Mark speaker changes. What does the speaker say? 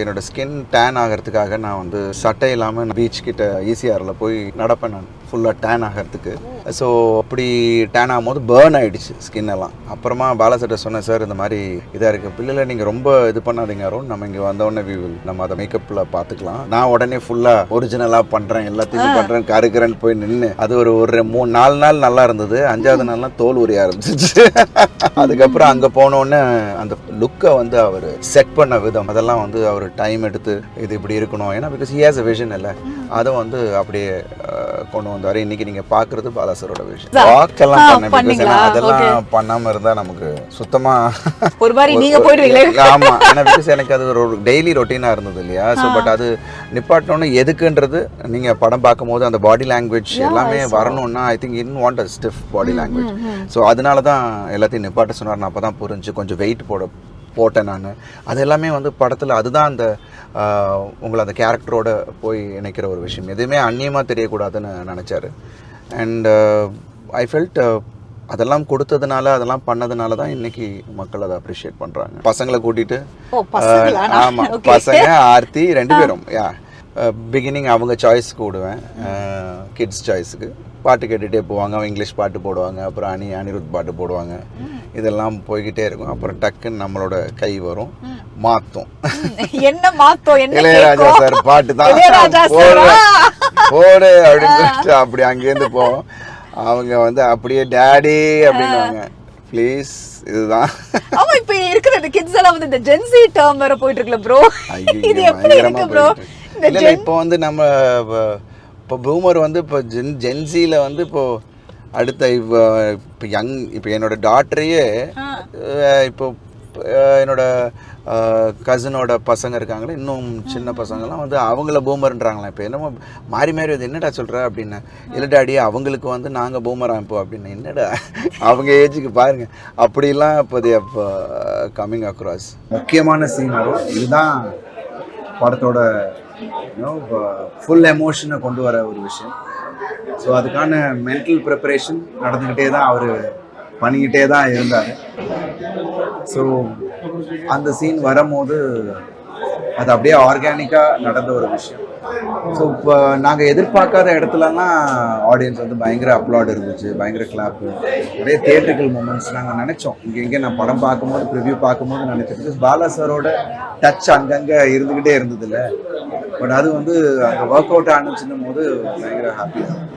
Speaker 1: என்னோட skin tan ஆகிறதுக்காக நான் வந்து சட்டை இல்லாமல் பீச் கிட்ட ஈசிஆரில் போய் நடப்பேன் நான் ஃபுல்லாக டேன் ஆகிறதுக்கு. ஸோ அப்படி டேன் ஆகும்போது பேர்ன் ஆகிடுச்சு ஸ்கின் எல்லாம். அப்புறமா பாலாசட்டை சொன்னேன், சார் இந்த மாதிரி இதாக இருக்குது, பிள்ளைல நீங்கள் ரொம்ப இது பண்ணாதீங்க அருண், நம்ம இங்கே வந்தோடனே நம்ம அதை மேக்கப்பில் பார்த்துக்கலாம். நான் உடனே ஃபுல்லாக ஒரிஜினலாக பண்ணுறேன், எல்லாத்தையும் பண்ணுறேன், கருக்கிறேன்னு போய் நின்று அது ஒரு 3-4 நாள் நல்லா இருந்தது. 5ஆவது நாள்லாம் தோல் உரிய ஆரம்பிச்சிச்சு. அதுக்கப்புறம் அங்கே போனோடனே அந்த லுக்கை வந்து அவர் செட் பண்ண விதம் அதெல்லாம் வந்து அவர் டைம் எடுத்து இது இப்படி இருக்கணும், ஏன்னா because he has a vision இல்லை, அதை வந்து அப்படியே கொண்டு வந்தார். இன்னைக்கு நீங்கள் பார்க்குறது பாலாசரோட விஷன். வாக்கெல்லாம் பண்ணேன், அதெல்லாம் பண்ணாமல் இருந்தால் நமக்கு சுத்தமாக
Speaker 2: ஒரு மாதிரி நீங்கள் போயிடுவீங்களே.
Speaker 1: ஆமாம், ஏன்னா பிகாஸ் எனக்கு அது ஒரு டெய்லி ரொட்டீனாக இருந்தது இல்லையா. ஸோ பட் அது நிப்பாட்டணும்னு எதுக்குன்றது நீங்கள் படம் பார்க்கும்போது அந்த பாடி லாங்குவேஜ் எல்லாமே வரணும்னா I think in want a stiff body language. So அதனால தான் எல்லாத்தையும் நிப்பாட்ட சொன்னார். நான் அப்போ தான் புரிஞ்சு கொஞ்சம் வெயிட் போட்டேன் நான். அது எல்லாமே வந்து படத்தில் அதுதான் அந்த உங்களை அந்த கேரக்டரோட போய் இணைக்கிற ஒரு விஷயம், எதுவுமே அந்நியமாக தெரியக்கூடாதுன்னு நினச்சாரு. அண்ட் ஐ ஃபெல்ட் அதெல்லாம் கொடுத்ததுனால அதெல்லாம் பண்ணதுனால தான் இன்னைக்கு மக்கள் அதை அப்ரிஷியேட் பண்ணுறாங்க. பசங்களை கூட்டிகிட்டு, ஆமாம் பசங்க ஆர்த்தி 2 பேரும் பிகினிங் அவங்க சாய்ஸ்க்கு விடுவேன், கிட்ஸ் சாய்ஸுக்கு பாட்டு கேட்டுகிட்டே போவாங்க. அவங்க இங்கிலீஷ் பாட்டு போடுவாங்க, அப்புறம் அனிருத் பாட்டு போடுவாங்க, இதெல்லாம் போய்கிட்டே இருக்கும். அப்புறம் டக்குன்னு நம்மளோட கை வரும், மாத்தோம்
Speaker 2: என்ன மாத்தோம்,
Speaker 1: இளையராஜா சார் பாட்டு தான் போடு அப்படின்னு சொல்லிட்டு அப்படி அங்கேருந்து போவோம். அவங்க வந்து அப்படியே டேடி அப்படின்னுவாங்க, ப்ளீஸ் இதுதான்.
Speaker 2: ஆமா, இப்ப இருக்கிற கிட்ஸ் எல்லாம் வந்து இந்த ஜென்சி டேர்ம் வேற போயிட்டு இருக்குல ப்ரோ. இது எப்படி இருக்கு ப்ரோ?
Speaker 1: இல்ல இப்போ வந்து நம்ம இப்போ பூமர் வந்து இப்போ ஜென்சியில் வந்து இப்போது அடுத்த இப்போ என்னோட டாட்டரையே இப்போ என்னோட கசினோட பசங்க இருக்காங்களே, இன்னும் சின்ன பசங்கள்லாம் வந்து அவங்கள பூமர்ன்றாங்களாம். இப்போ என்னமோ மாறி மாறி வந்து என்னடா சொல்கிற அப்படின்னா, இல்லை டாடி அவங்களுக்கு வந்து நாங்கள் பூமராக இப்போ அப்படின்னு, என்னடா அவங்க ஏஜுக்கு பாருங்கள் அப்படிலாம் இப்போ கம்மிங் அக்ராஸ். முக்கியமான சீன் வரும், இதுதான் படத்தோட ஃபுல் எமோஷனை கொண்டு வர ஒரு விஷயம். ஸோ அதுக்கான மென்டல் ப்ரிப்பரேஷன் நடந்துக்கிட்டே தான் அவர் பண்ணிக்கிட்டே தான் இருந்தார். ஸோ அந்த சீன் வரும்போது அது அப்படியே ஆர்கானிக்காக நடந்த ஒரு விஷயம். ஸோ இப்போ நாங்கள் எதிர்பார்க்காத இடத்துலலாம் ஆடியன்ஸ் வந்து பயங்கர அப்ளாட் இருந்துச்சு, பயங்கர கிளாப்பு, நிறைய தியேட்ரிக்கல் மூமெண்ட்ஸ் நாங்கள் நினச்சோம். இங்கே நான் படம் பார்க்கும்போது ப்ரிவ்யூ பார்க்கும்போது நினச்சோம், பிகாஸ் பாலா சாரோட டச் அங்கங்கே இருந்துக்கிட்டே இருந்ததில்ல. பட் அது வந்து அங்கே ஒர்க் அவுட் ஆனிச்சுன்னும் போது பயங்கர ஹாப்பியாக